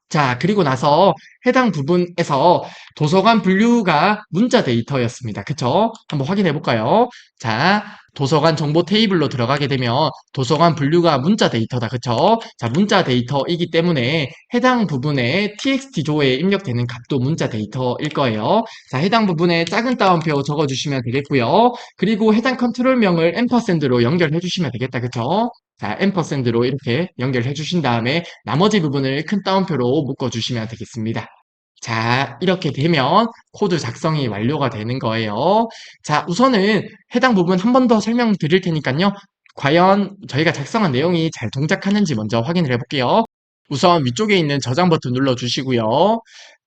자, 그리고 나서 해당 부분에서 도서관 분류가 문자 데이터였습니다. 그쵸? 한번 확인해 볼까요? 자, 도서관 정보 테이블로 들어가게 되면 도서관 분류가 문자 데이터다. 그쵸? 자, 문자 데이터이기 때문에 해당 부분에 txt 조회에 입력되는 값도 문자 데이터일 거예요. 자, 해당 부분에 작은 따옴표 적어주시면 되겠고요. 그리고 해당 컨트롤명을 앰퍼샌드로 연결해 주시면 되겠다. 그쵸? 자, 앰퍼샌드로 이렇게 연결해 주신 다음에 나머지 부분을 큰 따옴표로 묶어주시면 되겠습니다. 자, 이렇게 되면 코드 작성이 완료가 되는 거예요. 자, 우선은 해당 부분 한 번 더 설명드릴 테니까요. 과연 저희가 작성한 내용이 잘 동작하는지 먼저 확인을 해볼게요. 우선 위쪽에 있는 저장 버튼 눌러주시고요.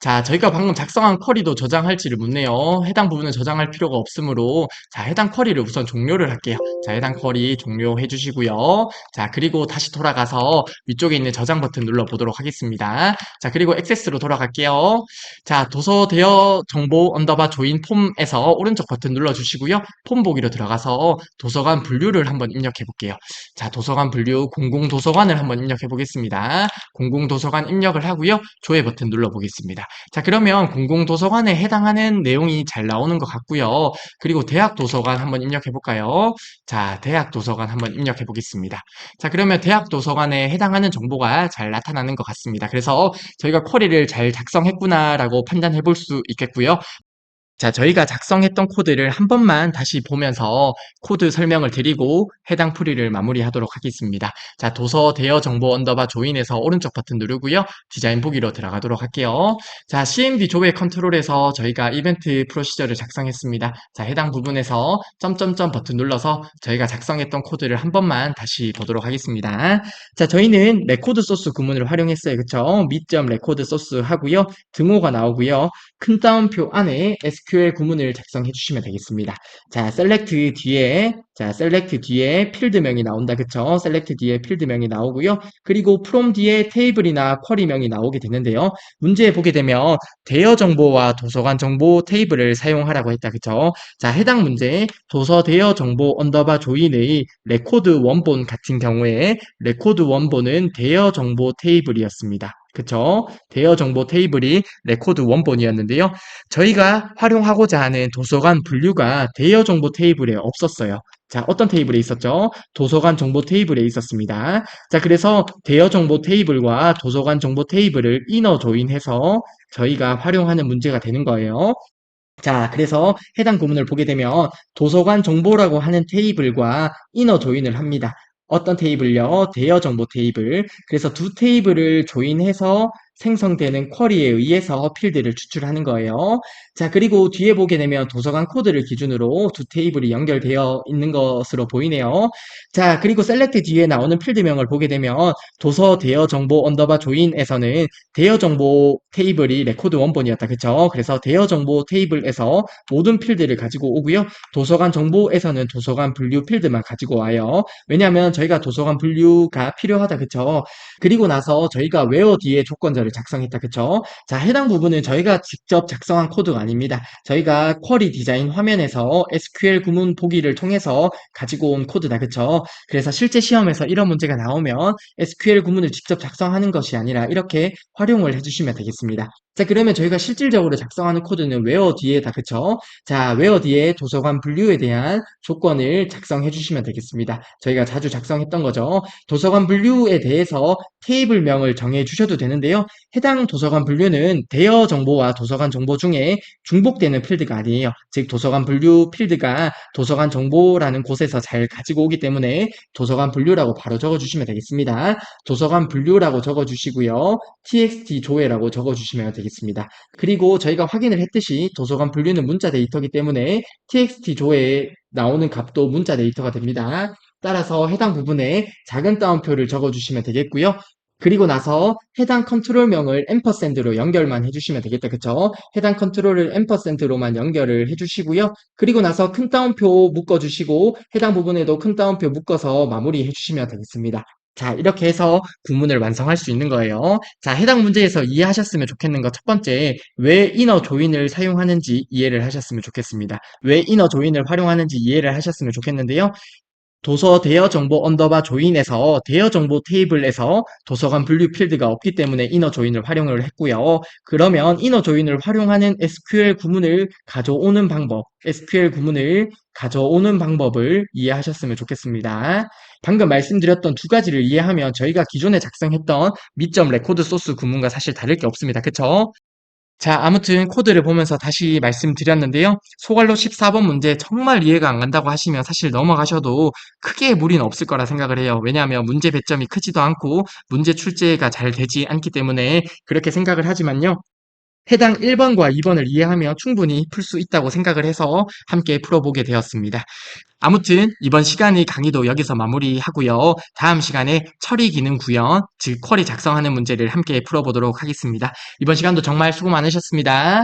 자, 저희가 방금 작성한 쿼리도 저장할지를 묻네요. 해당 부분은 저장할 필요가 없으므로, 자, 해당 쿼리를 우선 종료를 할게요. 자, 해당 쿼리 종료해 주시고요. 자, 그리고 다시 돌아가서 위쪽에 있는 저장 버튼 눌러 보도록 하겠습니다. 자, 그리고 액세스로 돌아갈게요. 자, 도서 대여 정보 언더바 조인 폼에서 오른쪽 버튼 눌러 주시고요. 폼 보기로 들어가서 도서관 분류를 한번 입력해 볼게요. 자, 도서관 분류 공공도서관을 한번 입력해 보겠습니다. 공공도서관 입력을 하고요. 조회 버튼 눌러 보겠습니다. 자, 그러면 공공도서관에 해당하는 내용이 잘 나오는 것 같고요. 그리고 대학도서관 한번 입력해 볼까요? 자, 대학도서관 한번 입력해 보겠습니다. 자, 그러면 대학도서관에 해당하는 정보가 잘 나타나는 것 같습니다. 그래서 저희가 쿼리를 잘 작성했구나라고 판단해 볼 수 있겠고요. 자, 저희가 작성했던 코드를 한 번만 다시 보면서 코드 설명을 드리고 해당 풀이를 마무리하도록 하겠습니다. 자, 도서 대여 정보 언더바 조인에서 오른쪽 버튼 누르고요. 디자인 보기로 들어가도록 할게요. 자, CMD 조회 컨트롤에서 저희가 이벤트 프로시저를 작성했습니다. 자, 해당 부분에서 점점점 버튼 눌러서 저희가 작성했던 코드를 한 번만 다시 보도록 하겠습니다. 자, 저희는 레코드 소스 구문을 활용했어요. 그쵸? 미점 레코드 소스 하고요. 등호가 나오고요. 큰 따옴표 안에 SQL 구문을 작성해 주시면 되겠습니다. 자, 셀렉트 뒤에 필드명이 나온다. 그쵸? 셀렉트 뒤에 필드명이 나오고요. 그리고 from 뒤에 테이블이나 쿼리명이 나오게 되는데요. 문제에 보게 되면 대여 정보와 도서관 정보 테이블을 사용하라고 했다. 그쵸? 자, 해당 문제 도서 대여 정보 언더바 조인의 레코드 원본 같은 경우에 레코드 원본은 대여 정보 테이블이었습니다. 그쵸? 대여 정보 테이블이 레코드 원본이었는데요. 저희가 활용하고자 하는 도서관 분류가 대여 정보 테이블에 없었어요. 자, 어떤 테이블에 있었죠? 도서관 정보 테이블에 있었습니다. 자, 그래서 대여 정보 테이블과 도서관 정보 테이블을 이너 조인해서 저희가 활용하는 문제가 되는 거예요. 자, 그래서 해당 구문을 보게 되면 도서관 정보라고 하는 테이블과 이너 조인을 합니다. 어떤 테이블요? 대여 정보 테이블. 그래서 두 테이블을 조인해서 생성되는 쿼리에 의해서 필드를 추출하는 거예요. 자, 그리고 뒤에 보게 되면 도서관 코드를 기준으로 두 테이블이 연결되어 있는 것으로 보이네요. 자, 그리고 셀렉트 뒤에 나오는 필드명을 보게 되면 도서 대여 정보 언더바 조인에서는 대여 정보 테이블이 레코드 원본이었다. 그쵸? 그래서 대여 정보 테이블에서 모든 필드를 가지고 오고요. 도서관 정보에서는 도서관 분류 필드만 가지고 와요. 왜냐하면 저희가 도서관 분류가 필요하다. 그쵸? 그리고 나서 저희가 where 뒤에 조건절을 작성했다. 그쵸? 자, 해당 부분은 저희가 직접 작성한 코드가 아닙니다. 저희가 쿼리 디자인 화면에서 SQL 구문 보기를 통해서 가지고 온 코드다. 그쵸? 그래서 실제 시험에서 이런 문제가 나오면 SQL 구문을 직접 작성하는 것이 아니라 이렇게 활용을 해주시면 되겠습니다. 자, 그러면 저희가 실질적으로 작성하는 코드는 where 뒤에다. 그쵸? 자, where 뒤에 도서관 분류에 대한 조건을 작성해 주시면 되겠습니다. 저희가 자주 작성했던 거죠. 도서관 분류에 대해서 테이블명을 정해 주셔도 되는데요. 해당 도서관 분류는 대여 정보와 도서관 정보 중에 중복되는 필드가 아니에요. 즉 도서관 분류 필드가 도서관 정보라는 곳에서 잘 가지고 오기 때문에 도서관 분류라고 바로 적어주시면 되겠습니다. 도서관 분류라고 적어주시고요. txt 조회라고 적어주시면 되겠습니다. 그리고 저희가 확인을 했듯이 도서관 분류는 문자 데이터이기 때문에 txt 조회에 나오는 값도 문자 데이터가 됩니다. 따라서 해당 부분에 작은 따옴표를 적어주시면 되겠고요. 그리고 나서 해당 컨트롤명을 앰퍼샌드로 연결만 해주시면 되겠다. 그쵸? 해당 컨트롤을 앰퍼샌드로만 연결을 해주시고요. 그리고 나서 큰 따옴표 묶어주시고 해당 부분에도 큰 따옴표 묶어서 마무리해 주시면 되겠습니다. 자, 이렇게 해서 구문을 완성할 수 있는 거예요. 자, 해당 문제에서 이해하셨으면 좋겠는 거 첫 번째, 왜 이너 조인을 사용하는지 이해를 하셨으면 좋겠습니다. 왜 이너 조인을 활용하는지 이해를 하셨으면 좋겠는데요. 도서 대여 정보 언더바 조인에서 대여 정보 테이블에서 도서관 분류 필드가 없기 때문에 이너 조인을 활용을 했고요. 그러면 이너 조인을 활용하는 SQL 구문을 가져오는 방법, SQL 구문을 가져오는 방법을 이해하셨으면 좋겠습니다. 방금 말씀드렸던 두 가지를 이해하면 저희가 기존에 작성했던 미점 레코드 소스 구문과 사실 다를 게 없습니다. 그쵸? 자, 아무튼 코드를 보면서 다시 말씀드렸는데요. 소갈로 14번 문제 정말 이해가 안 간다고 하시면 사실 넘어가셔도 크게 무리는 없을 거라 생각을 해요. 왜냐하면 문제 배점이 크지도 않고 문제 출제가 잘 되지 않기 때문에 그렇게 생각을 하지만요. 해당 1번과 2번을 이해하며 충분히 풀 수 있다고 생각을 해서 함께 풀어보게 되었습니다. 아무튼 이번 시간의 강의도 여기서 마무리하고요. 다음 시간에 처리 기능 구현, 즉 쿼리 작성하는 문제를 함께 풀어보도록 하겠습니다. 이번 시간도 정말 수고 많으셨습니다.